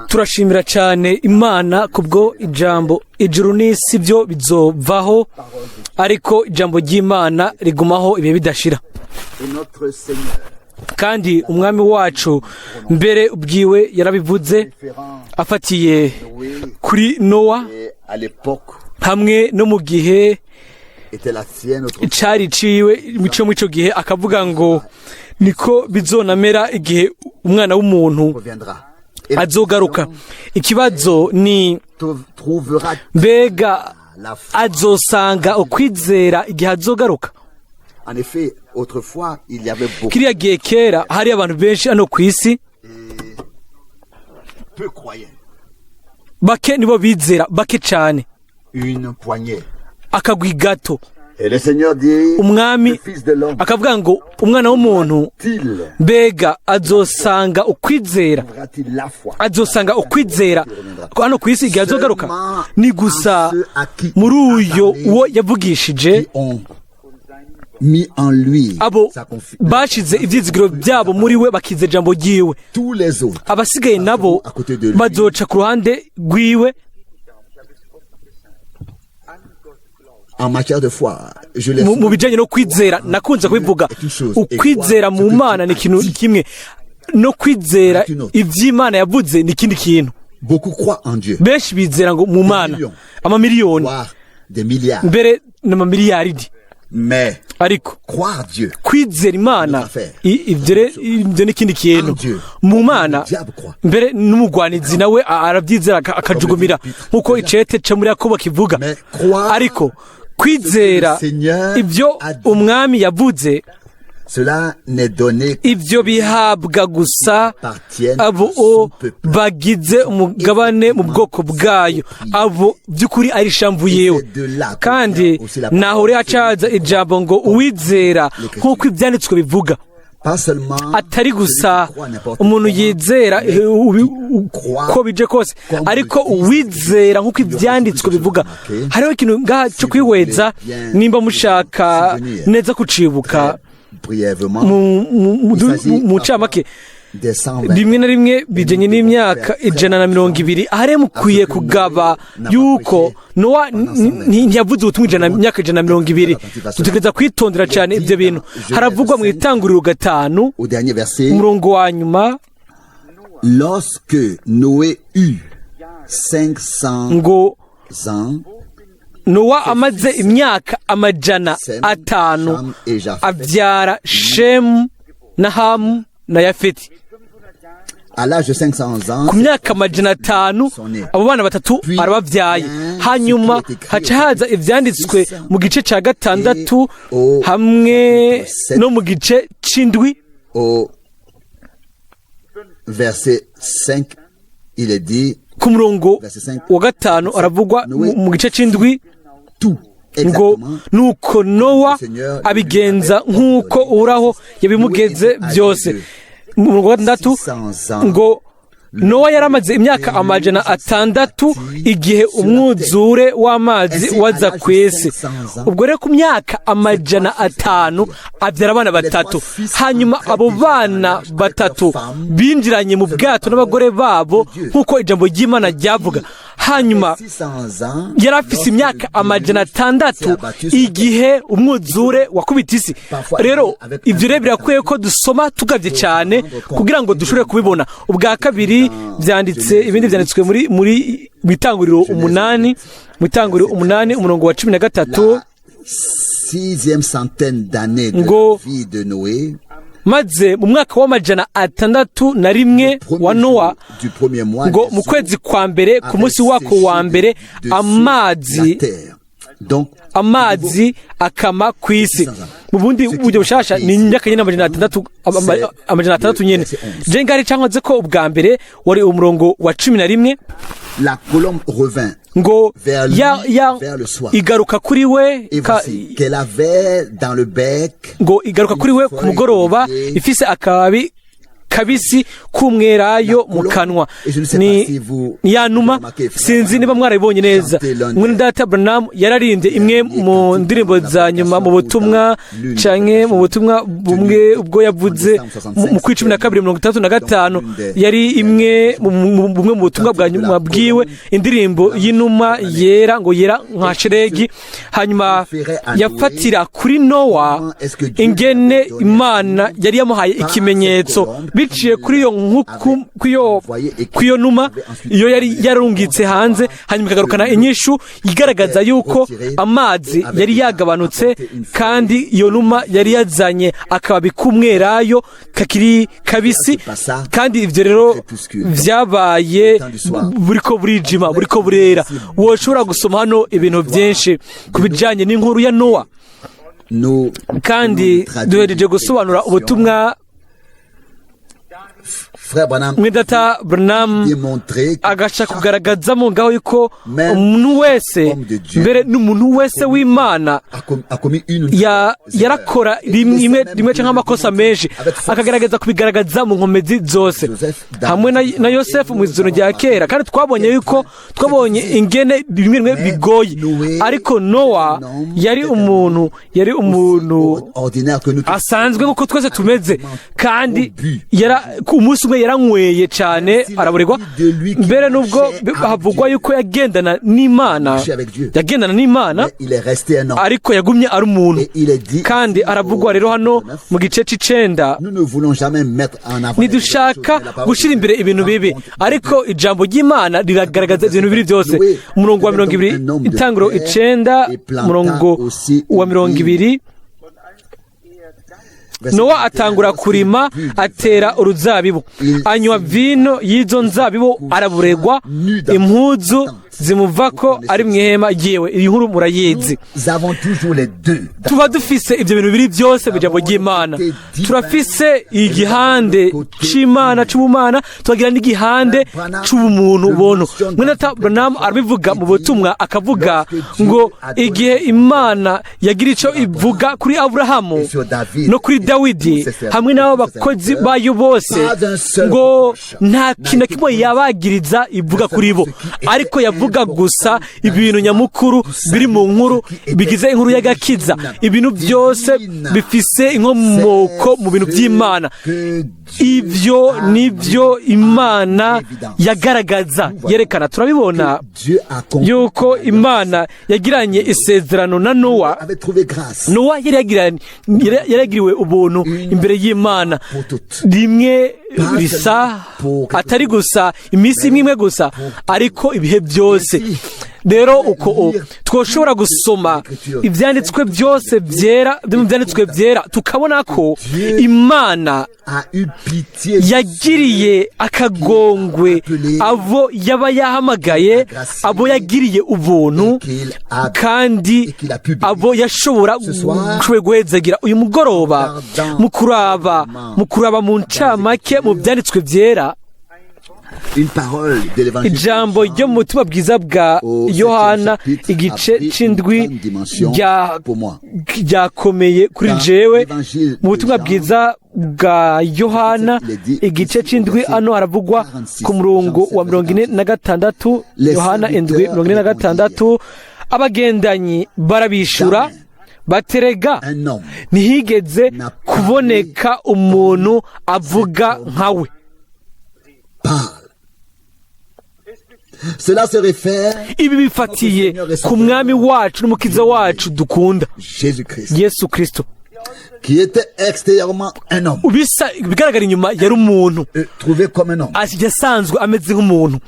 turashimira cyane Imana kubwo ijambo ijuru n'isi byo bizovaho ariko ijambo ry'Imana rigumaho ibihe bidashira kandi umwami wacu mbere ubwiwe yarabivuze afatiye kuri Nowa hamwe no mu gihe cyari ciwe mu ico gihe akavuga ngo niko bizonamera igihe umwana w'umuntu azogaruka. Ikibazo ni mbega azosanga ukwizera igihe azogaruka. Kiriya gihe kera hari abantu benshi hano ku isi bake nibo bizera, bake cyane, akagwi gato. Umwami akavuga ngo umwana w'umuntu mbega azosanga ukwizera, azosanga ukwizera hano ku isi igihe azogaruka. Ni gusa muri uyo uwo yavugishije abo bashize ivyizigiro byabo muri we bakize ijambo ryiwe. Abasigaye nabo bazoca ku ruhande rwiwe. Mu bijanye no kwizera nakunze kubivuga, ukwizera mu Mana ni ikintu kimwe, no kwizera ivy'Imana yavuze ni ikindi kintu. Benshi bizera ngo mu Mana amamiliyoni mbere n'amamiliyaridi, ariko kwizera Imana ivyo ni ikindi kintu. Mu Mana mbere n'umugwanizi nawe aravyizera akajugumira nkuko icete cyo muri Yakobo kivuga, ariko kwizera ibyo umwami yavuze ibyo bihabwa gusa abo bagize umugabane mu bwoko bwayo, abo by'ukuri ari shamvu yewe. Kandi naho uri hacaza ijambo ngo uwizera nk'uko ibyanditswe bivuga, atari gusa umuntu yizera uko bije kose, ariko uwizera nk'uko ibyanditswe bivuga. Hariho ikintu ngaha cyo kwihweza nimba mushaka neza kucibuka mu ncamake. Rimwe na rimwe bijanye n'imyaka 120 ahari mukwiye kugaba yuko Nowa ntiyavuze ubutumwa imyaka 120. Dutegereza kwitondera cyane ibyo bintu. Haravugwa mu Itanguriro 5 umurongo wa nyuma, lorsque Noé eut 500 ngo ans, Nowa amaze imyaka 500 abyara Shemu na Hamu na Yafeti. À l'âge de 500 ans, ku myaka 500 abo bana batatu arabavyaye. Hanyuma haca haza ivyanditswe mu gice ca 6 hamwe no mu gice c'indwi. Au verset 5, il est dit, ku murongo wa 5 aravugwa mu gice c'indwi ngo nuko Nowa abigenza nk'uko Uhoraho yabimugeze byose. Mu murongo wa 6 ngo Nowa yaramaze imyaka 600 igihe umwuzure w'amazi waza kwese. Ubwo rero ku myaka 500 abyara abana batatu. Hanyuma abo bana batatu binjiranye mu bwato n'abagore babo nk'uko ijambo ry'Imana ryavuga. Hanyuma yarafise imyaka 600 igihe umwuzure wakubita isi. Rero ivyo rero birakwiye ko dusoma tugavye cyane kugira ngo dushobore kubibona. Ubwa kabiri byanditse, ibindi byanditswe muri Itanguriro 8, mu Itanguriro 8 umurongo wa 13, 6e centaine d'années de vie de Noé, maze mu mwaka wa 601 wa Nowa ngo mu kwezi kwa mbere ku munsi wako wa mbere amazi akama ku isi. Mu bundi buryo bushasha ni imyaka 600 nyene. Je ngari cankoze ko ubwa mbere wari umurongo wa 11, la colombe revint ngo vers le soir, igaruka kuri we qu'elle avait dans le bec, ngo igaruka kuri we ku mugoroba ifise akababi kabisi k'umwelayo mu kanwa. Ni ya numa, sinzi niba mwarabibonye neza. Mwene Data Branham yararimbye imwe mu ndirimbo za nyuma mu butumwa canke mu butumwa bumwe ubwo yavuze mu 12:35 yari imwe bumwe mu butumwa bwa nyuma bwiwe, indirimbo y'inuma yera ngo yera nka sheregi. Hanyuma yafatira kuri Nowa ingene Imana yari yamuhaye ikimenyetso biciye kuri iyo numa iyo yari yarungitse hanze, hanyuma ikagarukana inyishu igaragaza yuko amazi yari yagabanutse kandi iyo numa yari yazanye akababi k'umwelayo kakiri kabisi. Kandi ivyo rero vyabaye buriko burijima, buriko burera. Woshobora gusoma hano ibintu byinshi kubijanye n'inkuru ya Nowa. Kandi duhereje gusobanura ubutumwa. Mwene Data Branham agasha kugaragaza mu ngaho yuko umuntu wese mbere n'umuntu wese w'Imana yarakora rimwe canke amakosa menshi, akagaragaza kubigaragaza mu nkomezi zose, hamwe na Yosefu mu izuru rya kera. Kandi twabonye ingene bimwe bigoye, ariko Nowa yari umuntu asanzwe nk'uko twese tumeze, kandi umunsi umwe yaranyweye cyane araburegwa, mbere nubwo havugwa yuko yagendana n'Imana, ariko yagumye ari umuntu. Kandi aravugwa rero hano mu gice c'icenda, nidushaka gushira imbere ibintu bibi, ariko ijambo ry'Imana riragaragaza ibintu biri byose. Umurongo wa 20, itangiro 9, umurongo wa 20, Nowa atangura kurima, atera uruzabibu, anywa vino y'izo nzabibu, araburegwa, impuzu zimuvako ari mw'ihema ryiwe. Iyi nkuru murayizi. Tuba dufise ibyo bintu biri byose mu ijambo ry'Imana. Turafise igihande c'Imana c'ubumana, tukagira n'igihande c'ubumuntu bono. Mwene Data Branham arabivuga mu butumwa, akavuga ngo igihe Imana yagira ico ivuga kuri Aburahamu no kuri Dawidi hamwe n'abo bakozi bayo bose, ngo nta kintu kimwe yabagiriza ivuga kuri bo, ariko yavuga gusa ibintu nyamukuru biri mu nkuru bigize inkuru y'agakiza. Ibintu byose bifise inkomoko mu bintu by'Imana. Ivyo nivyo Imana yagaragaza, yerekana. Turabibona yuko Imana yagiranye isezerano na Nowa. Nowa yaragiriwe ubuntu imbere y'Imana rimwe risa, atari gusa iminsi imwe gusa, ariko ibihe byose. Rero uko twoshobora gusoma ivyanditswe byose byera, tukabona ko Imana yagiriye akagongwe abo yaba yahamagaye, abo yagiriye ubuntu, kandi abo yashobora guhezagira. Uyu mugoroba mu kuraba mu ncamake mu byanditswe byera, ijambo ryo mu butumwa bwiza bwa Yohana igice c'indwi ryakomeye kuri jewe. Mu butumwa bwiza bwa Yohana igice c'indwi, ano haravugwa ku murongo wa 46, Yohana 46, abagendanyi barabishura baterega, ntihigeze kuboneka umuntu avuga nkawe. Ibi bifatiye ku mwami wacu n'umukiza wacu dukunda, Yesu Kristo, ubisa bigaragara inyuma yari umuntu, yasanzwe ameze nk'umuntu,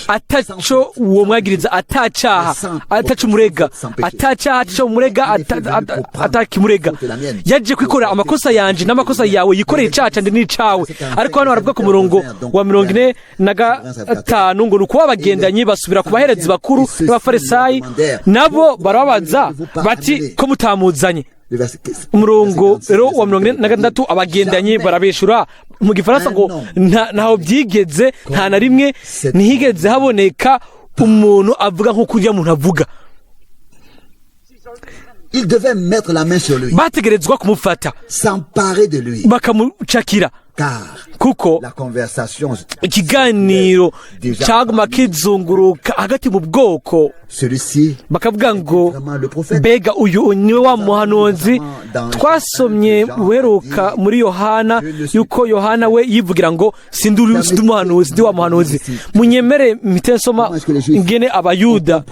ataco uwo mwagiriza, atacaha, ataco umurega, atakimurega. Yaje kwikorera amakosa yanje n'amakosa yawe, yikoreye icaha ndi n'icawe. Ariko hano haravuga ku murongo wa 45 ngo nuko abagendanyi basubira ku baherezi bakuru n'abafarisayi, nabo barababaza bati ko mutamuzanye. Umurongo rero wa 46, abagendanyi barabeshura. Mu gifaransa ngo ntaho byigeze, nta na rimwe ntihigeze haboneka umuntu avuga nk'uko urya muntu avuga. Ils devaient mettre la main sur lui, bategerezwa kumufata s'emparer de lui, bakamucakira car kuko la conversation ikiganiro cyaguma kizunguruka hagati mu bwoko, celui-ci bakavuga ngo vraiment le prophète. mbega uyu niwe wa muhanuzi twasomye uheruka muri Yohana, yuko Yohana we yivugira ngo sindi umuhanuzi, ndi wa muhanuzi. Munyemere mpite nsoma ingene abayuda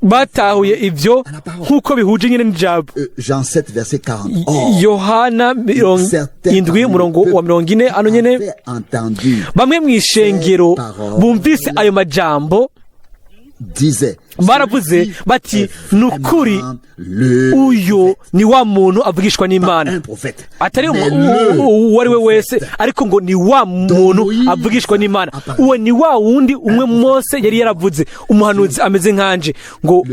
batahuye ibyo nk'uko bihuje nyine n'ijambo. Jean 7 verset 40. Yohana 7:40 ano nyene, bamwe mu ishengero bumvise ayo majambo baravuze bati nukuri uyo ni wa muntu avugishwa n'Imana, atari uwo ari we wese, ariko ngo ni wa muntu avugishwa n'Imana. Uwo ni wa wundi umwe Mose yari yaravuze, umuhanuzi ameze nkanje, ngo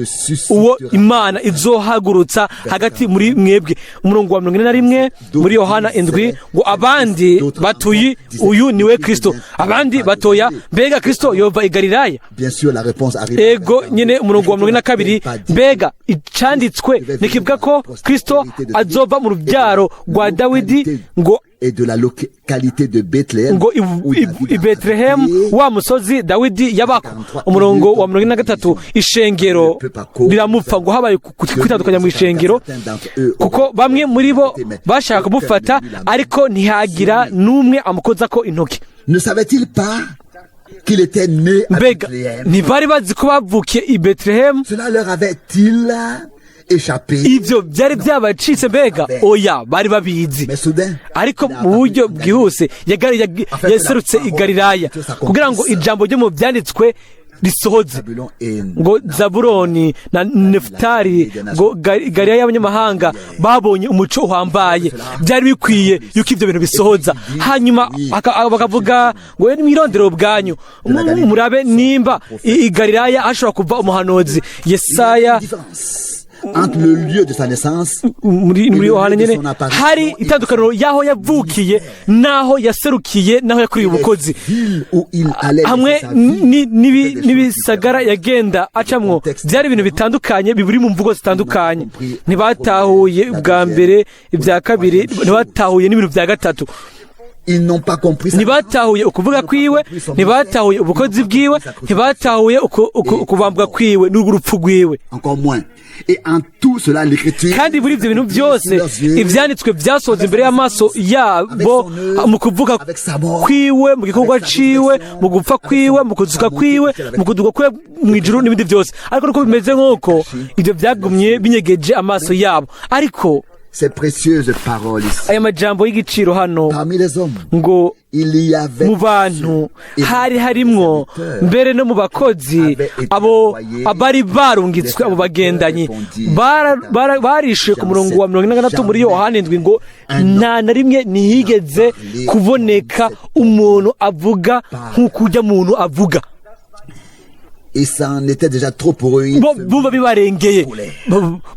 uwo Imana izohagurutsa hagati muri mwebwe. Umurongo wa 41 muri Yohana 7 ngo abandi batuye uyu niwe Kristo, abandi batoya mbega Kristo yova i Galilaya. Ego nyine umurongo wa 42 mbega icanditswe nikivuga ko Kristo azova mu rubyaro rwa Dawidi ngo de la localité de Bethléem, ngo i Bethlehem wa musozi Dawidi yabako. Umurongo wa 43 ishengero riramupfa ngo habaye kwitandukanya mu ishengero, kuko bamwe muri bo bashaka kumufata ariko ntihagira n'umwe amukoza ko intoki. Ne savait-il pas qu'il était né à Bethléem? Ntibari bazi ko bavukiye i Bethlehem? Cela leur avait-il échappé? Ivyo byari byabacitse mbega? Oya, bari babizi, ariko mu buryo bwihuse yaserutse i Galilaya kugira ngo ijambo ryo mu byanditswe risohoze, ngo Zabuloni na Nefutali, ngo Galilaya y'abanyamahanga babonye umuco uhambaye. Byari bikwiye yuko ivyo bintu bisohoza. Hanyuma bakavuga ngo mwirondero bwanyu murabe nimba i Galilaya hashobora kuva umuhanuzi. Yesaya entre le lieu de sa naissance muri Yohana nyene hari itandukaniro yaho yavukiye naho yaserukiye naho yakuriye ubukozi, hamwe n'ibisagara yagenda acamwo. Byari ibintu bitandukanye biburi mu mvugo zitandukanye. Ntibatahuye ubwa mbere, ibya kabiri ntibatahuye n'ibintu bya gatatu. Ntibatahuye ukuvuga kwiwe, ntibatahuye ubukozi bwiwe, ntibatahuye ukubambwa kwiwe n'urupfu rwiwe. Kandi muri ibyo bintu byose ibyanditswe byasohoze imbere y'amaso yabo, mu kuvuga kwiwe, mu gikorwa ciwe, mu gupfa kwiwe, mu kuzuka kwiwe, mu kuduga kwiwe mu ijuru n'ibindi byose. Ariko nuko bimeze nk'uko ibyo byagumye binyegeje amaso yabo. Ariko ces précieuses paroles, aya majambo y'igiciro hano ngo mu bantu hari harimwo mbere no mu bakozi abo abari barungitswe, abo bagendanyi barishe. Ku murongo wa 46 muri Yohana 7 ngo nta na rimwe ntihigeze kuboneka umuntu avuga nk'uko ujya muntu avuga. Et ça en était déjà trop pour eux. Bumva bibarengeye,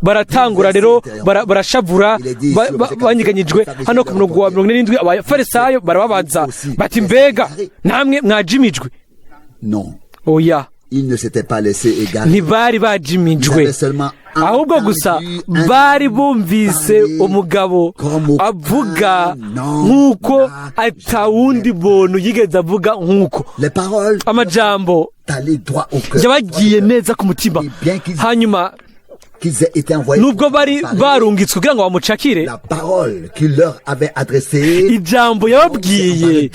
baratangura rero barashavura, banyiganyijwe. Hano ku murongo wa 47 abafarisayo barababaza bati mbega namwe mwajimijwe? Non. Oya, ils ne s'étaient pas laissés égarer. Ntibari bajimijwe, ahubwo gusa bari bumvise umugabo avuga nk'uko atawundi muntu yigeze avuga nk'uko. Amajambo yabagiye neza ku mutima. Hanyuma nubwo bari barungitswe kugira ngo bamucakire, ijambo yababwiye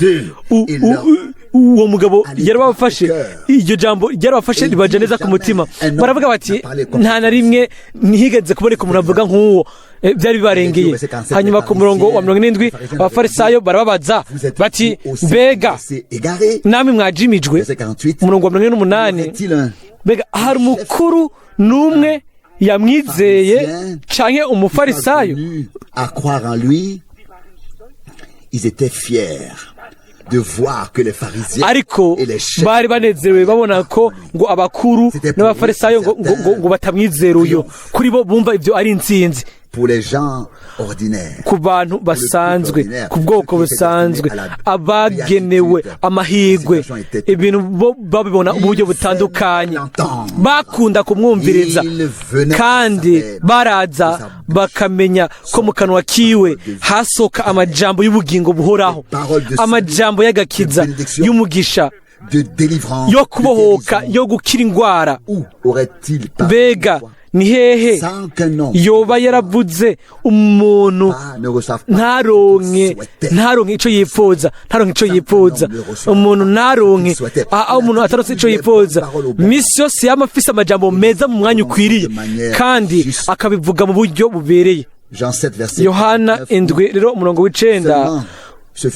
uwo mugabo yarabafashe, iryo jambo ryarabafashe ribaje neza ku mutima. Baravuga bati nta na rimwe ntihigeze kuboneka umuntu avuga nk'uwo. Byari bibarengeye. Hanyuma ku murongo wa 47 abafarisayo barababaza bati mbega namwe mwajimijwe? Umurongo wa 48 mbega hari umukuru n'umwe yamwizeye canke umufarisayo? Ariko bari banezerewe babona ko ngo abakuru n'abafarisayo ngo batamwizera uyo. Kuri bo bumva ibyo ari intsinzi. pour les gens ordinaires, ku bantu basanzwe, ku bwoko busanzwe, abagenewe amahirwe, ibintu babibona mu buryo butandukanye, bakunda kumwumviriza kandi baraza bakamenya ko mu kanwa kiwe hasohoka amajambo y'ubugingo buhoraho, amajambo y'agakiza, y'umugisha, yo kubohoka, yo gukira indwara. Mbega ni hehe yoba yaravuze umuntu ntaronke ico yifuza, umuntu ntaronke umuntu ataronse ico yifuza, misi yose yama afise amajambo meza mu mwanya ukwiriye kandi akabivuga mu buryo bubereye. Yohana 7 rero umurongo w'9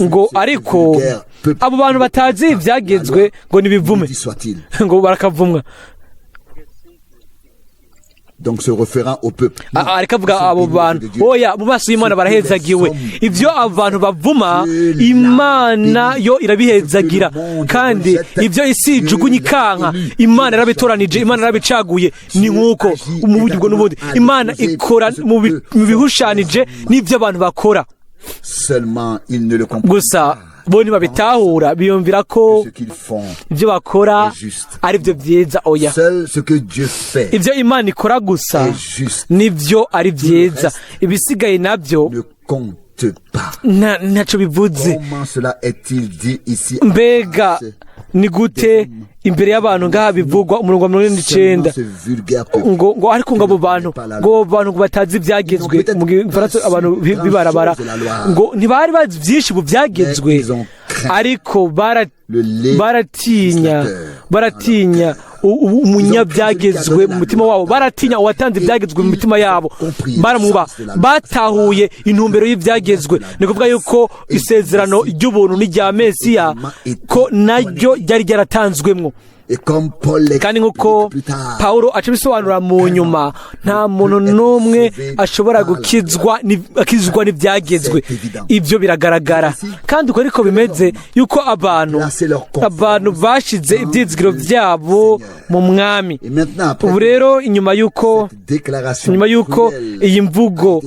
ngo ariko abo bantu batazi ivyagezwe ngo nibivume, ngo barakavumwa. Donc se référant au peuple. Arikavuga abo bantu oya mu maso y'Imana barahezagiwe, ivyo abantu bavuma Imana yo irabihezagira, kandi ivyo isi ijugunye ikanka Imana yarabitoranije, Imana yarabicaguye. Ni nkuko mu buryo bwo n'ubundi Imana ikora mu bihushanije n'ivyo abantu bakora. Seulement ils ne le comprennent gusa bo ntibabitahura, biyumvira ko ibyo bakora ari byo byiza. Oya, ibyo Imana ikora gusa nibyo ari byiza, ibisigaye nabyo ntacyo bivuze. Mbega ni gute imbere y'abantu ngaha bivugwa umurongo wa 49 ngo ariko ngo abo bantu ngo batazi ibyagezwe, mu Gifaransa abantu bibarabara, ngo ntibari bazi byinshi mu byagezwe, ariko baratinya umunyabyagezwe mu mutima wabo, baratinya uwatanze ibyagezwe mu mitima yabo, baramuba, batahuye intumbero y'ibyagezwe. Ni kuvuga yuko isezerano ry'ubuntu n'irya Mesiya ko naryo ryari ryaratanzwemwo, kandi nk'uko Pawulo acabisobanura mu nyuma, nta muntu n'umwe ashobora akizwa n'ibyagezwe. Ibyo biragaragara, kandi uko ariko bimeze yuko abantu bashize ibyizigiro byabo mu mwami. Ubu rero inyuma yuko iyi mvugo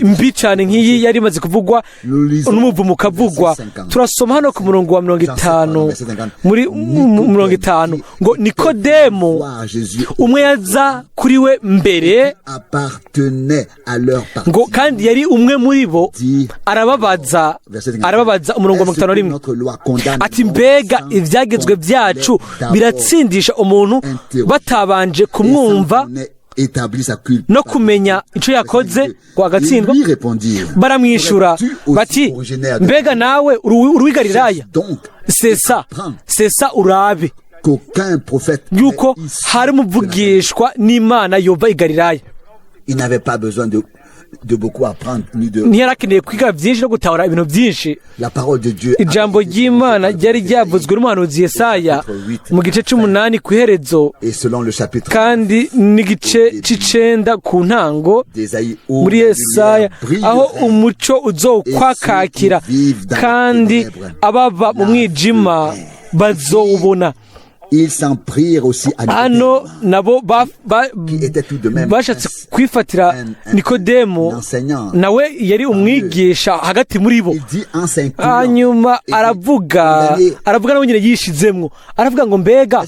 mbi cyane nk'iyi yari imaze kuvugwa n'umuvumo ukavugwa, turasoma hano ku murongo wa 50 muri 50 ngo Nikodemo umwe yaza kuri we mbere, ngo kandi yari umwe muri bo, arababaza umurongo wa 51 ati mbega ibyagezwe byacu biratsindisha umuntu batabanje kumwumva no kumenya icyo yakoze ngo agatsindwa? Baramwishura bati mbega nawe uri Galilaya? Sesa urabe yuko hari umuvugishwa n'Imana yova i Galilaya. Ntiyarakeneye kwiga byinshi no gutahura ibintu byinshi. Ijambo ry'Imana ryari ryavuzwe n'umuhanuzi Yesaya mu gice 8 ku iherezo, kandi n'igice 9 ku ntango muri Yesaya, aho umuco uzokwakakira kandi abava mu mwijima bazowubona. Hano nabo bashatse kwifatira Nikodemo, nawe yari umwigisha hagati muri bo. Hanyuma aravuga nawe nyine yishizemwo, aravuga ngo mbega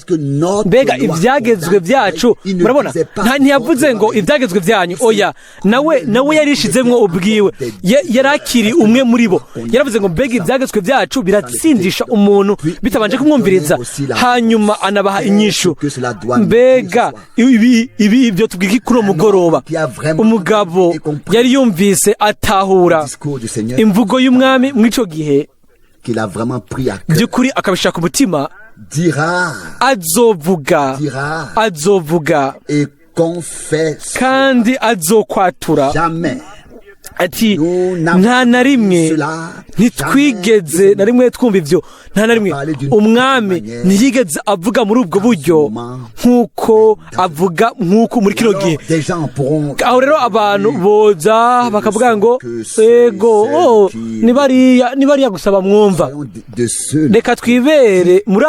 ibyagezwe byacu, murabona ntiyavuze ngo ibyagezwe byanyu, oya, nawe yarishizemwo ubwiwe, yarakiri umwe muri bo. Yaravuze ngo mbega ibyagezwe byacu biratsindisha umuntu bitabanje kumwumviriza. Hanyuma anabaha inyishu. Mbega ibyo tubwiki kuri mugoroba, umugabo yari yumvise atahura imvugo y'umwami mw'ico gihe, by'ukuri akabishaka umutima, azovuga kandi azokwatura. ati nta na rimwe ntitwigeze na rimwe twumva ibyo, nta na rimwe umwami ntiyigeze avuga muri ubwo buryo nk'uko avuga nk'uko muri kino gihe. Aho rero abantu boza bakavuga ngo ego ni bariya gusaba mwumva. Reka twibere muri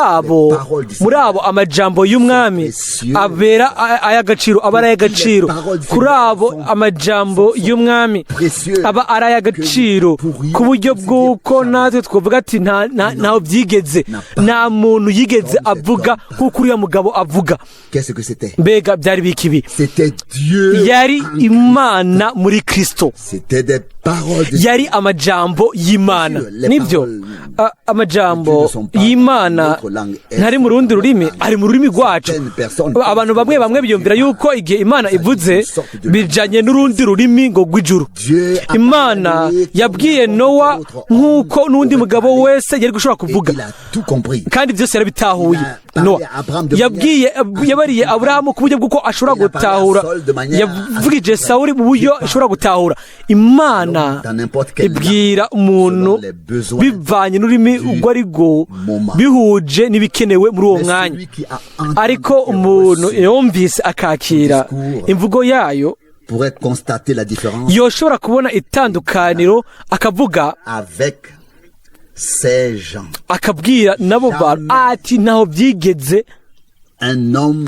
abo amajambo y'umwami abera ay'agaciro, aba ari ay'agaciro kuri abo amajambo y'umwami aba ari ay'agaciro ku buryo bw'uko natwe twavuga ati ntaho byigeze, nta muntu yigeze avuga nk'uko uriya mugabo avuga. Mbega byari bikibi, yari Imana muri Kristo, yari amajambo y'Imana. Nibyo amajambo y'Imana ntari mu rundi rurimi, ari mu rurimi rwacu. Abantu bamwe biyumvira yuko igihe Imana ivuze bijanye n'urundi rurimi ngo rw'ijuru. Imana yabwiye Nowa nk'uko n'undi mugabo wese yari gushobora kuvuga, kandi byose yarabitahuye. Nowa yabariye Aburahamu ku buryo bw'uko ashobora gutahura, yavugije Sawuli mu buryo ashobora gutahura. Imana ibwira umuntu bivanye n'ururimi urwo ari rwo, bihuje n'ibikenewe muri uwo mwanya. Ariko umuntu yumvise akakira imvugo yayo, yoshobora kubona itandukaniro, akavuga akabwira nabo bantu ati ntaho byigeze,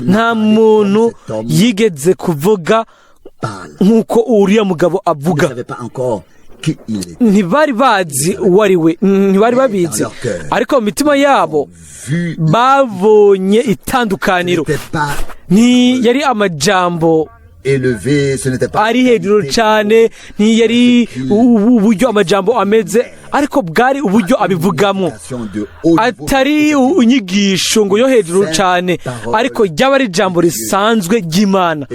nta muntu yigeze kuvuga nk'uko uriya mugabo avuga. Ntibari bazi uwo ari we, ntibari babizi, ariko mu mitima yabo babonye itandukaniro. Ntiyari amajambo ari hejuru cyane, ntiyari uburyo amajambo ameze, ariko bwari uburyo abivugamo, atari inyigisho ngo yo hejuru cyane, ariko ryaba ari ijambo risanzwe ry'Imana.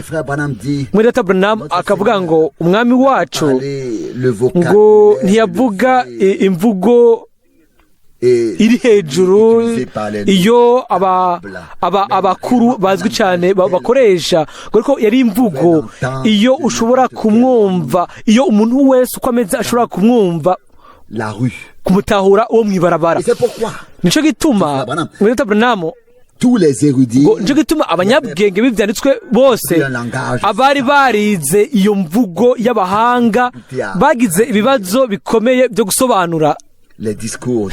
Mwene Data Branham akavuga ngo umwami wacu ngo ntiyavuga imvugo iri hejuru iyo abakuru bazwi cyane bakoresha, kuko yari imvugo iyo ushobora kumwumva, iyo umuntu wese uko ameze ashobora kumwumva, kumutahura uwo mwibarabara. Nico gituma Mwene Data Branham nico gituma abanyabwenge b'ivyanditswe bose abari barize iyo mvugo y'abahanga bagize ibibazo bikomeye byo gusobanura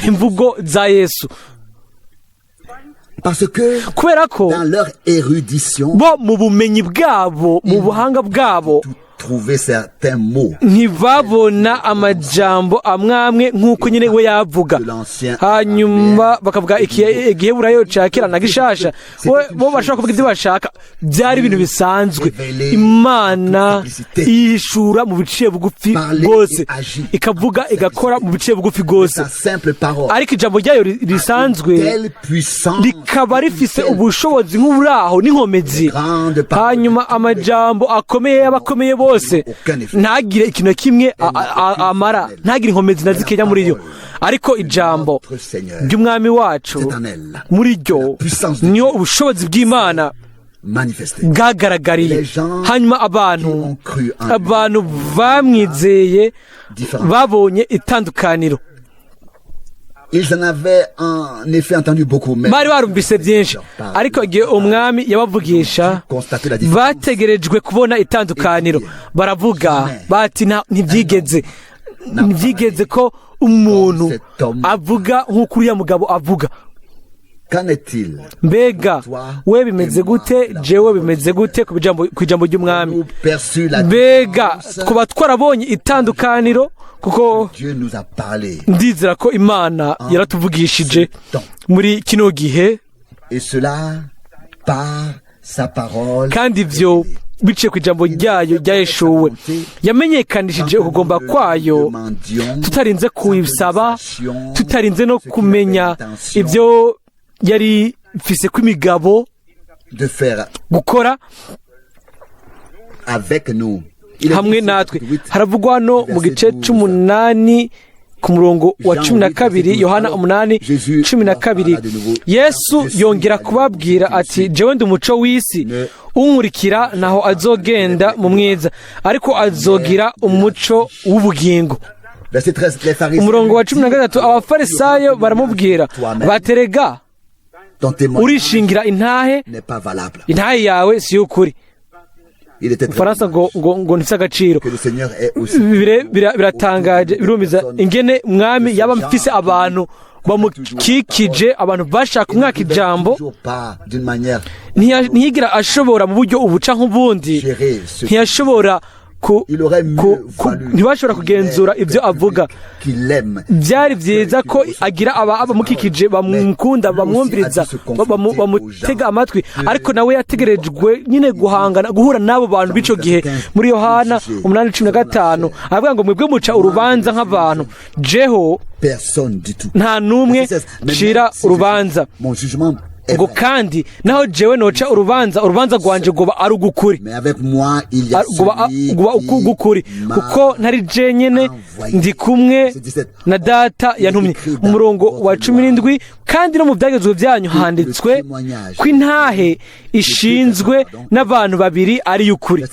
imvugo za Yesu, kubera ko bo mu bumenyi bwabo, mu buhanga bwabo, ntibabona amajambo amwamwe nk'uko nyine we yavuga. Hanyuma bakavuga igiheburayo ca kera na gishasha, bo bashaka kuvuga ibyo bashaka, byari ibintu bisanzwe. Imana yishura mu biciye bugufi bwose, ikavuga igakora mu biciye bugufi bwose, ariko ijambo ryayo risanzwe rikaba rifise ubushobozi nk'uburaho n'inkomezi. Hanyuma amajambo akomeye y'abakomeye bose ntagire ikintu kimwe amara, ntagire inkomezi na zikeya muri yo, ariko ijambo ry'umwami wacu muri ryo niyo ubushobozi bw'Imana bwagaragariye. Hanyuma abantu bamwizeye babonye itandukaniro. Bari barumvise byinshi, ariko igihe umwami yabavugisha bategerejwe kubona itandukaniro. Baravuga bati ntibyigeze ko umuntu avuga nk'uko uriya mugabo avuga. Mbega we bimeze gute, jewe bimeze gute ku ijambo ry'umwami? Mbega twaba twarabonye itandukaniro, kuko ndizera ko Imana yaratuvugishije muri kino gihe, kandi ibyo biciye ku ijambo ryayo ryaheshuwe. Yamenyekanishije ukugomba kwayo tutarinze kubisaba, tutarinze no kumenya ibyo yari mfise kw'imigabo gukora hamwe natwe. Haravugwa no mu gice 8 ku murongo wa 12 Yohana 8:12 Yesu yongera kubabwira ati jewe ndi umuco w'isi unkurikira naho azogenda mu mwiza ariko azogira umuco w'ubugingo. Umurongo wa 13 abafarisayo baramubwira baterega urishingira intahe yawe si y'ukuri. Ufaransa ngo ntifise agaciro. Biratangaje birumiza ingene mwami yaba mfise abantu bamukikije, abantu bashaka umwaka ijambo, ntiyigira ashobora mu buryo ubuca nk'ubundi, ntiyashobora ntibashobora kugenzura ibyo avuga. Byari byiza ko agira abamukikije bamukunda, bamwumviriza, bamutega amatwi, ariko nawe yategerejwe nyine guhura n'abo bantu b'ico gihe. Muri Yohana 8:15 avuga ngo mwebwe muca urubanza nk'abantu, jeho nta numwe cira urubanza ngo kandi naho jewe noca urubanza rwanje goba ari ugukuri, goba ugukuri kuko ntari je nyene, ndi kumwe na data yantumye. Umurongo wa 17 kandi no mu byagezwe byanyu handitswe ko intahe ishinzwe n'abantu babiri ari y'ukuri.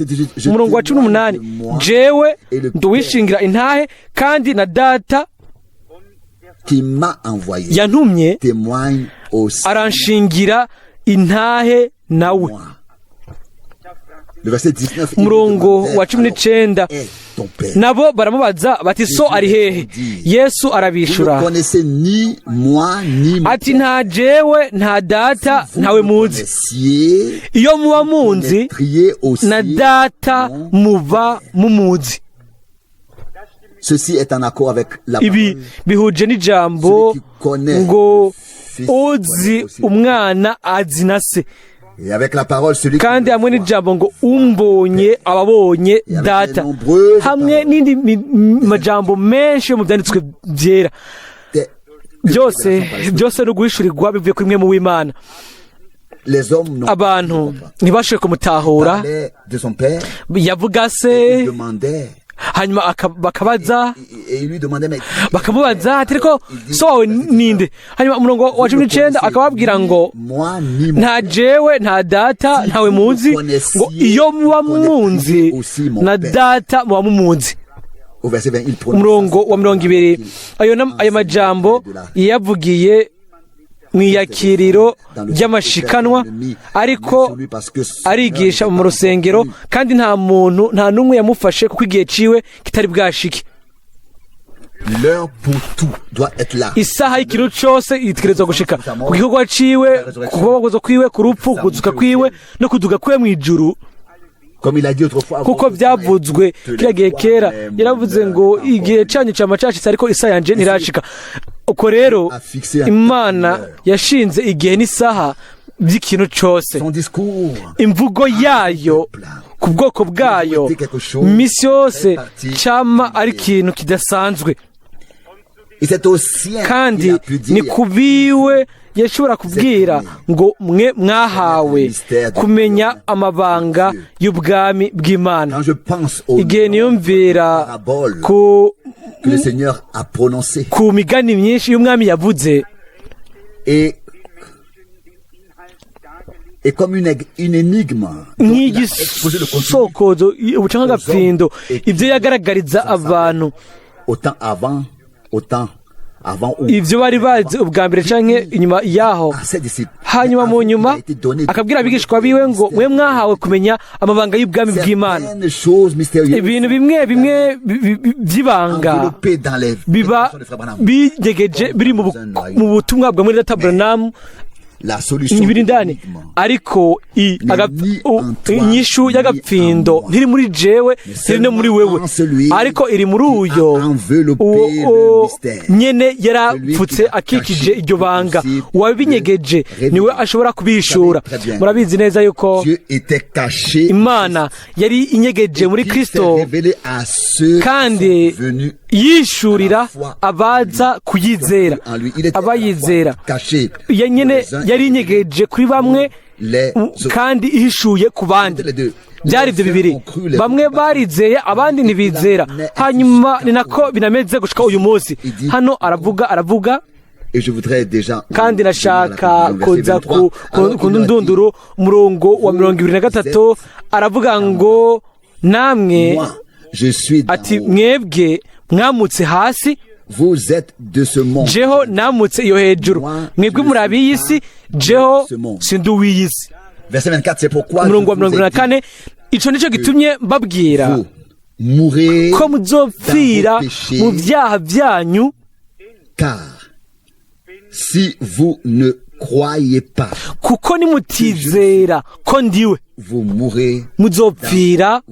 Umurongo wa 18 jewe nduwishingira intahe kandi na data yantumye aranshingira intahe nawe. Umurongo wa 19 nabo baramubaza bati so ari hehe? Yesu arabishura ati nta jewe nta data ntawe muzi, iyo muba munzi na data muba mumuzi. Ibi bihuje n'ijambo ngo uzi umwana azi na se, kandi hamwe n'ijambo ngo umbonye ababonye data, hamwe n'indi majambo menshi yo mu byanditswe byera. byose no guhishurirwa bivuye kuri mwe mu w'Imana. Abantu ntibashoboye kumutahura, yavuga se hanyuma bakamubaza ati ariko so wawe ninde? Hanyuma umurongo wa 19 akababwira ngo nta jewe nta data ntawe muzi, ngo iyo muba munzi na data muba mumuzi. Umurongo wa 20 ayo majambo yavugiye mwiyakiriro ry'amashikanwa, ariko arigisha mu rusengero, kandi nta numwe yamufashe kuko igihe ciwe kitari bwashike. Isaha y'ikintu cyose yitegerezwa gushika ku gikorwa ciwe, ku kubabaza kwiwe, ku rupfu, kuzuka kwiwe no kuduga kwe mu ijuru, kuko byavuzwe kiriya gihe kera. Yaravuze ngo igihe cyanyu cyamacashitse ariko isaha yanje ntirashika. Uko rero Imana yashinze igihe n'isaha by'ikintu cyose. Imvugo yayo ku bwoko bwayo misi yose cyama ari ikintu kidasanzwe, kandi ni kubiwe yashobora kubwira ngo mwe mwahawe kumenya amabanga y'ubwami bw'Imana. Igihe niyumvira ku migani myinshi y'umwami yavuze, nk'igisokozo ubuca nk'agapfindo, ibyo yagaragariza abantu ibyo bari bazi ubwa mbere canke inyuma yaho. Hanyuma mu nyuma akabwira abigishwa biwe ngo mwe mwahawe kumenya amabanga y'ubwami bw'Imana. Ibintu bimwe by'ibanga biba bigegeje biri mu butumwa bwa Mwene Data Ewald n'ibiri ndani, ariko inyishu y'agapfindo ntiri muri jewe, ntiri no muri wewe, ariko iri muri uyo nyene yarapfutse akikije iryo banga. Uwabinyegeje niwe ashobora kubishura. Murabizi neza yuko Imana yari inyegeje muri Kristo, kandi yishurira abaza kuyizera, abayizera. Nyene yari inyegeje kuri bamwe, kandi ihishuye ku bandi. Byari ibyo bibiri, bamwe barizeye abandi ntibizera. Hanyuma ni nako binameze gushika uyu munsi. Hano aravuga kandi nashaka kuza ku ndunduro umurongo wa 23 aravuga ngo namwe ati mwebwe mwamutse hasi, jeho namutse iyo hejuru. Mwebwe muri ab'iy'isi, jeho sindi uw'iy'isi. Umurongo wa 24 ico nico gitumye mbabwira ko muzopfira mu byaha byanyu, si vous ne croyez pas, kuko nimutizera ko ndiwe, muzopfira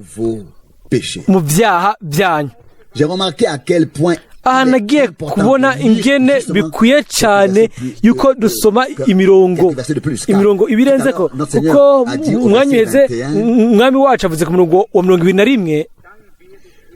mu byaha byanyu. J'ai remarqué à quel point nagiye kubona ingene bikwiye cyane yuko dusoma imirongo ibirenze ko, kuko umwanya uheze umwami wacu avuze ku murongo wa 21.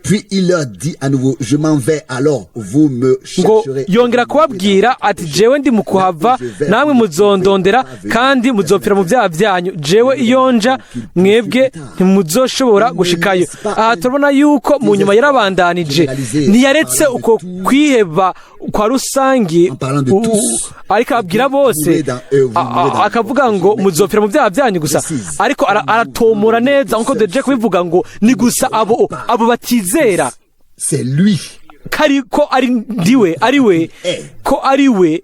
Puis il leur dit à nouveau, je m'en vais, alors vous me chercherez. Yongera kubabwira ati jewe ndi mu kuhava, namwe muzondondera kandi muzopfira mu byaha byanyu. Jewe iyonja mwebwe ntimuzoshobora gushikayo. Aha turabona yuko mu nyuma yarabandanije, ntiyaretse uko kwiheba kwa rusangi, ariko ababwira bose, akavuga ngo muzopfira mu byaha byanyu gusa, ariko aratomora neza nkuko deje kubivuga ngo ni gusa abo batize zera. C'est lui ko ari we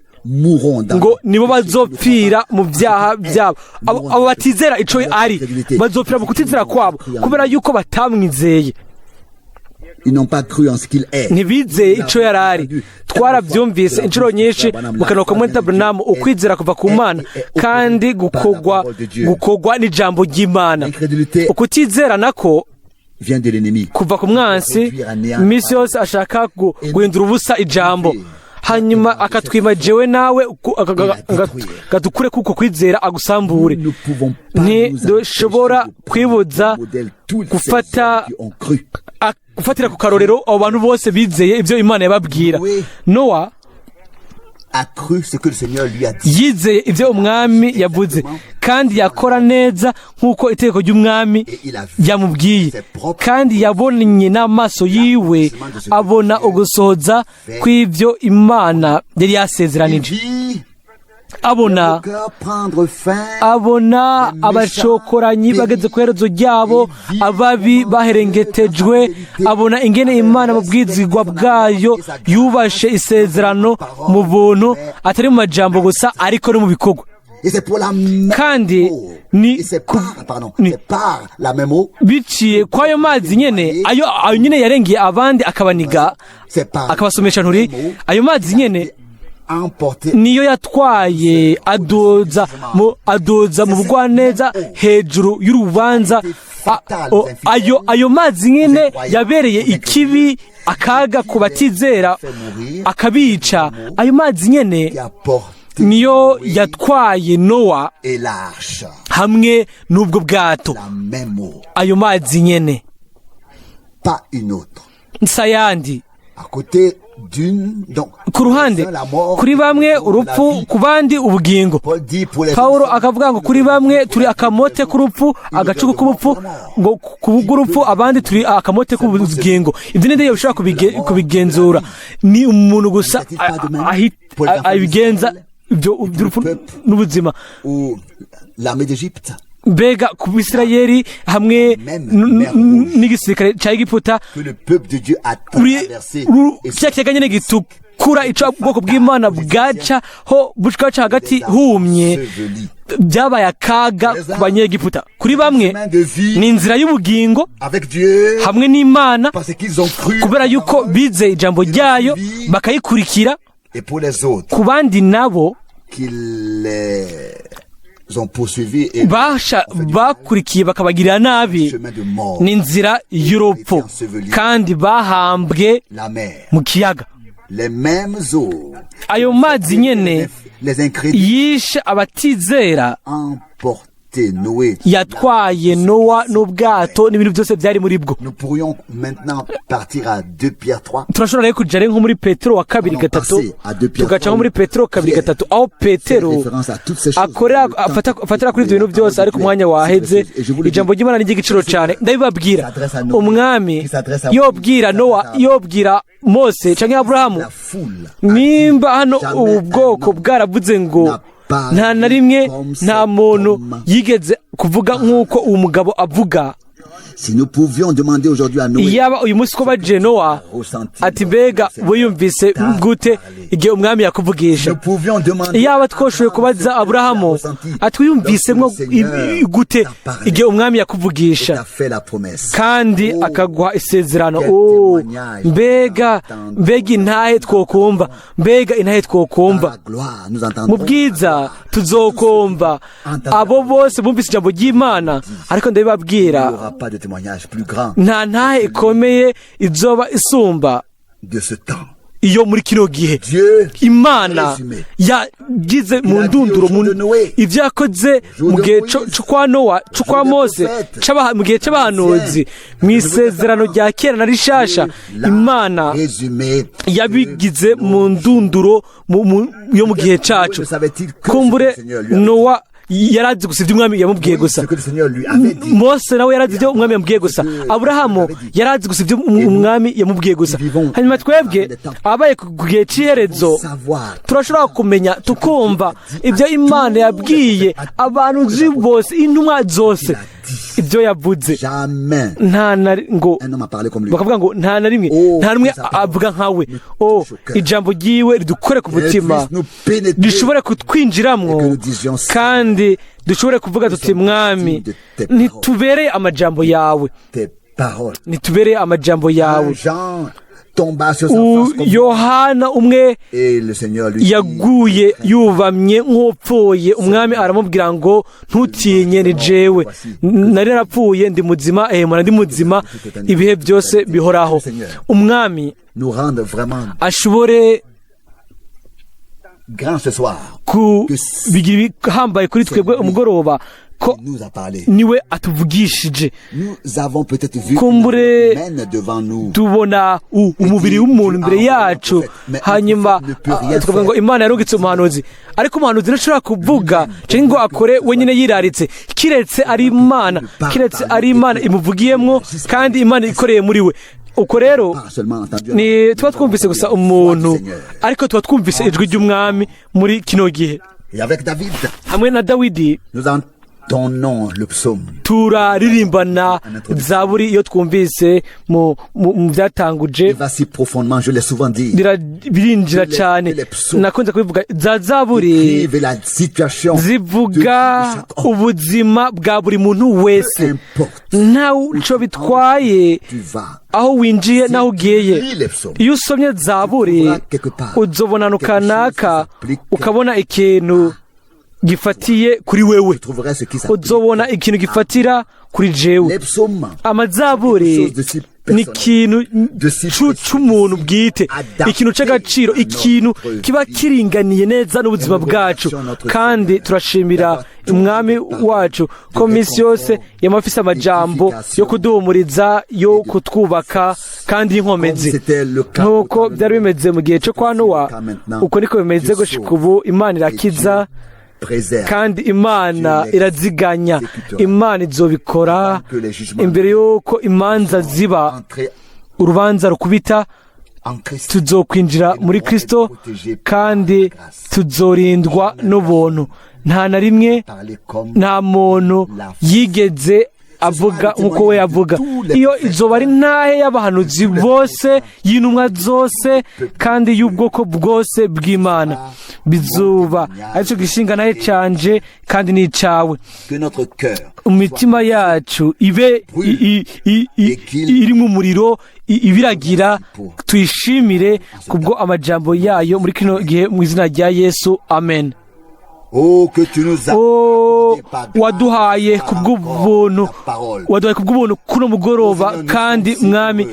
ngo nibo bazopfira mu byaha byabo. Abo batizera ico ari bazopfira mu kutizera kwabo kubera yuko batamwizeye. Ils n'ont pas cru en ce qu'il est. Ntibizeye ico yarari. Twarabyumvise inshuro nyinshi mu kanwa ka Mwene Data ukwizera kuva ku Mana kandi gukogwa n'ijambo ry'Imana. Ukutizera nako vient de l'ennemi. Kuva ku mwansi misi yose ashaka guhindura ubusa ijambo, hanyuma akatwima jewe nawe gatukure kuko kwizera agusambure. Ntidushobora kwibuza gufatira ku karorero abo bantu bose bizeye ibyo Imana yababwira. Nowa yizeye ibyo umwami yavuze kandi yakora neza nk'uko itegeko ry'umwami yamubwiye, kandi yabonye n'amaso yiwe abona ugusohoza kw'ibyo Imana yari yasezeranije. Abona abacokoranyi bageze ku iherezo ryabo, ababi baherengetejwe. Abona ingene Imana mu bwizigwa bwayo yubashe isezerano mu buntu, atari mu majambo gusa ariko no mu bikorwa. Kandi biciye kwayo mazi nyene, ayo nyene yarengeye abandi akabaniga akabasomesha nturi. Ayo mazi nyene niyo yatwaye adoza mu bugwaneza hejuru y'urubanza. Ayo mazi nyene yabereye ikibi, akaga ku batizera, akabica. Ayo mazi nyene niyo yatwaye Nowa hamwe n'ubwo bwato. Ayo mazi nyene nsayandi ku ruhande, kuri bamwe urupfu, ku bandi ubugingo. Pawulo akavuga ngo kuri bamwe turi akamote k'urupfu, agacuku k'ubupfu, ngo kubw'urupfu abandi turi akamote k'ubugingo. Ibyo ninde yoshobora kubigenzura? Ni umuntu gusa abigenza ibyo urupfu n'ubuzima. Mbega ku Bisirayeli hamwe n'igisirikare cya Egiputa, cya kiyaga gitukura ico ubwoko bw'Imana bwaca hagati humye, byabaye akaga ku Banyegiputa. Kuri bamwe ni inzira y'ubugingo hamwe n'Imana kubera yuko bizeye ijambo ryayo bakayikurikira. Ku bandi nabo bakurikiye bakabagirira nabi, ni inzira y'urupfu kandi bahambwe mu kiyaga. Ayo mazi nyene yishe abatizera yatwaye Nowa n'ubwato n'ibintu byose byari muri bwo. Turashobora rero kuja nko muri Petero wa 2:3 tugaca nko muri Petero 2:3 aho Petero afatira kuri ibyo bintu byose, ariko umwanya waheze. Ijambo ry'Imana n'igiciro cyane, ndabibabwira. Umwami yobwira Nowa, yobwira Mose canke Aburahamu, nimba hano ubwoko bwaravuze ngo nta na rimwe nta muntu yigeze kuvuga nk'uko uwo mugabo avuga. Iyaba uyu munsi ko baje Nowa ati mbega wiyumvise gute igihe umwami yakuvugisha? Iyaba twoshoboye kubaza Aburahamu ati wiyumvisemwo gute igihe umwami yakuvugisha kandi akaguha isezerano? Mbega intahe twokumva, mbega intahe twokumva. Mu bwiza tuzokumva abo bose bumvise ijambo ry'Imana, ariko ndabibabwira nta ntahe ikomeye izoba isumba iyo muri kino gihe Imana yagize mu ndunduro ibyo yakoze mu gihe cyo kwa Nowa, cyo kwa Mose, mu gihe cy'abahanuzi, mu isezerano rya kera na rishasha. Imana yabigize mu ndunduro yo mu gihe cacu. Kumbure Nowa yarazi gusa ibyo umwami yamubwiye gusa, Mose nawe yarazi ibyo umwami yamubwiye gusa, Aburahamu yarazi gusa ibyo umwami yamubwiye gusa. Hanyuma twebwe abaye ku gihe cy'iherezo turashobora kumenya tukumva ibyo Imana yabwiye abantu bose, intumwa zose, ibyo yavuze. Bakavuga ngo nta na rimwe avuga nkawe. Ijambo ryiwe ridukore ku mutima, rishobore kutwinjiramwo, kandi dushobore kuvuga tuti mwami, ntitubereye amajambo yawe, ntitubereye amajambo yawe. Yohana umwe yaguye yubamye nk'upfuye, umwami aramubwira ngo ntutinye, ni jewe, nari narapfuye ndi muzima, mura ndi muzima ibihe byose bihoraho. Umwami ashobore kubigira bihambaye kuri twebwe umugoroba ko niwe atuvugishije. Kumbure tubona umubiri w'umuntu imbere yacu, hanyuma tukavuga ngo Imana yarungitse umuhanuzi, ariko umuhanuzi ntashobora kuvuga cyangwa ngo akore wenyine yiraritse, kiretse ari Imana imuvugiyemwo kandi Imana ikoreye muri we. Uko rero ni tuba twumvise gusa umuntu, ariko tuba twumvise ijwi ry'umwami muri kino gihe. Hamwe na Dawidi turaririmbana zaburi iyo twumvise mu byatanguje, birinjira cyane. Nakunze kubivuga, za zaburi zivuga ubuzima bwa buri muntu wese, ntaco bitwaye aho winjiye naho ugiye. Iyo usomye zaburi uzobona kanaka, ukabona ikintu gifatiye kuri wewe, uzobona ikintu gifatira kuri jewe. Amazaburi ni ikintu c'umuntu bwite, ikintu c'agaciro, ikintu kiba kiringaniye neza n'ubuzima bwacu. Kandi turashimira umwami wacu ko minsi yose yamafise amajambo yo kuduhumuriza, yo kutwubaka kandi y'inkomezi. Nk'uko byari bimeze mu gihe cyo kwa Nowa, uko niko bimeze gushika ubu. Imana irakiza kandi Imana iraziganya. Imana izobikora imbere y'uko imanza ziba, urubanza rukubita. Tuzokwinjira muri Kristo kandi tuzorindwa n'ubuntu. Nta na rimwe nta muntu yigeze avuga nk'uko we yavuga. Iyo izoba ari ntahe y'abahanuzi bose, y'intumwa zose, kandi y'ubwoko bwose bw'Imana, bizuba aricyo gishinga nahe canje kandi n'icawe. Imitima yacu ibe irimo umuriro, ibiragira, tuyishimire kubwo amajambo yayo muri kino gihe, mu izina rya Yesu, amen. waduhaye kubw'ubuntu kuno mugoroba, kandi mwami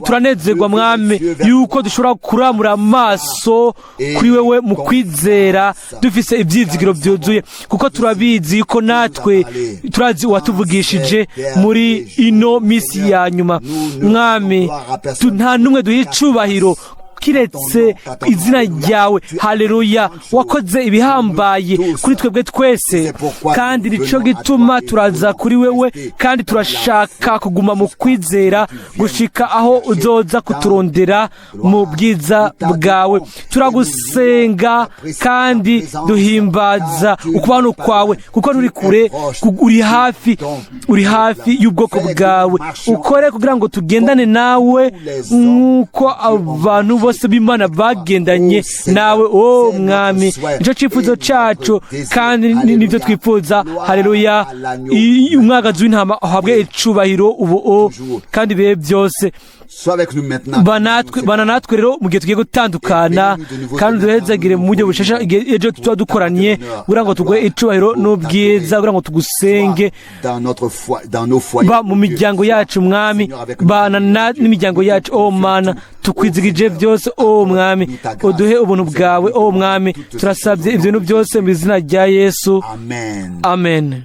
turanezerwa mwami yuko dushobora kuramura amaso kuri wewe mu kwizera dufise ibyizigiro byuzuye, kuko turabizi yuko natwe turazi uwatuvugishije muri ino misi ya nyuma. Mwami, nta n'umwe duha icubahiro kiretse izina ryawe. Haleluya, wakoze ibihambaye kuri twebwe twese, kandi nico gituma turaza kuri wewe, kandi turashaka kuguma mu kwizera gushika aho uzoza kuturondera mu bwiza bwawe. Turagusenga kandi duhimbaza ukubano kwawe, kuko nturi kure, uri hafi y'ubwoko bwawe. Ukore kugira ngo tugendane nawe nk'uko abantu bose b'Imana bagendanye nawe. Mwami, nicyo cyifuzo cyacu kandi nibyo twifuza. Haleluya, umwagazi w'intama ahabwe icubahiro ubu kandi ibihe byose. Bana natwe rero mu gihe tugiye gutandukana, kandi duhezagire mu buryo bushasha ejo tuba dukoranye, kugira ngo tuguhe icubahiro n'ubwiza, kugira ngo tugusenge mu miryango yacu mwami, bana n'imiryango yacu. Mana, tukwizigije byose mwami, uduhe ubuntu bwawe mwami. Turasabye ibyo bintu byose mu izina rya Yesu, amen.